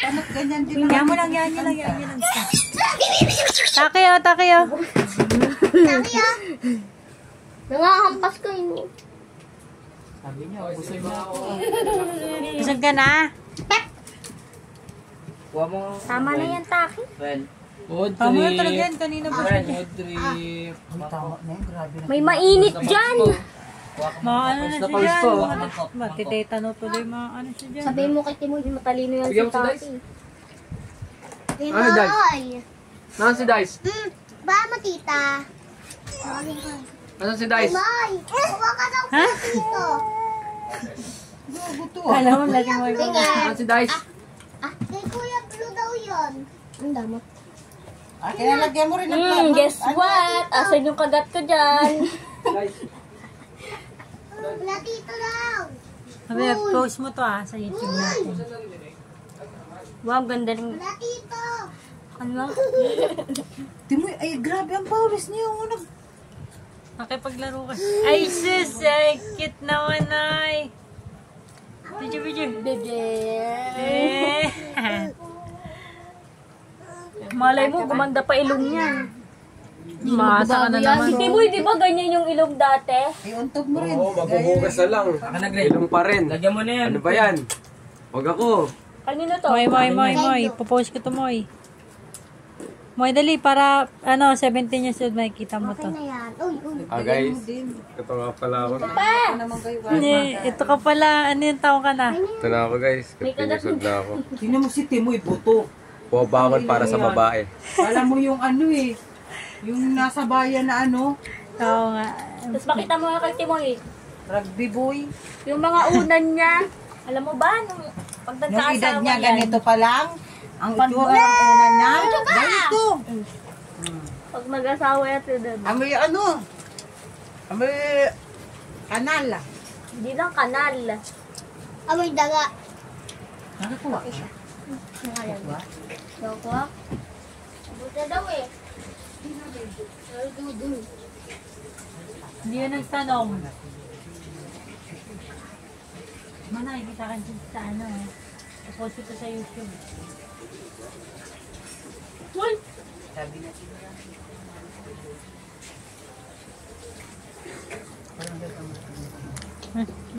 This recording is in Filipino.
Tanot ganyan din. Yan mo lang, yan lang. Takeo. Takya. Nangahampas ko yun. Sabi niya, busog na ako. Busog ka na? Huwag mo. Tama na yan, Taki. Friend. Tama na talaga yan. Kanina ba? Friend. Tama na yan, grabe na. May mainit dyan. Mga ano na siya dyan. Matitetano tuloy mga ano siya dyan. Sabihin mo kay Timoy, matalino yan si Taki. Ano, Dice? Nasaan si Dice? Ba, matita? Nasaan si Dice? Timoy, huwag ka daw Ha? dito. Alam mo, lagi mo. Nasaan si Dice? Kay Kuya Blue daw yun. Ang damot. Kaya lagyan mo rin ng plano. Guess what? Asan yung kagat ko dyan? Platito daw. Sabi, post mo to sa YouTube natin. Wow, ganda rin. Platito. Ano? Timoy, ay grabe ang pawis niyo. Nakipaglaro ka. Ay, sis! Ay, cute naman ay. Bidyo. Eh. Malay mo, gumanda pa ilong niyan. Masa ka na naman. Si Timoy, di ba ganyan yung ilong dati? Iuntog mo rin. Oo, magbubugas na lang. Ilong pa rin. Lagyan mo na yan. Ano ba yan? Huwag ako. Kanino to? Moy. Popost ko to, Moy. Moy, dali, para, 17 years old, makikita mo to. Okay na yan. Uy. Guys, ito nga pala ako. Hindi, ito ka pala, ano yung taong ka na? Ito na ako guys. 15 years old na ako. Tingnan mo si Timoy, buto. Bumabangon para sa babae. Alam mo yung yung nasa bayan na Oo nga. Tapos makita mo nga kay Timoy. rugby boy. Yung mga unan niya. Alam mo ba, nung pag Nung edad nagkaasawa niya yan. ganito pa lang, ang itsura ng una niya, ganito. Pag mag-asawa yan, tudod. Amoy amoy kanal. Hindi lang kanal. Amoy daga. Nakakuha ka. Daga? Buta daw eh. Hindi yun nagtanong. Nakikita ka sa post ito sa YouTube. Uy! Sabi na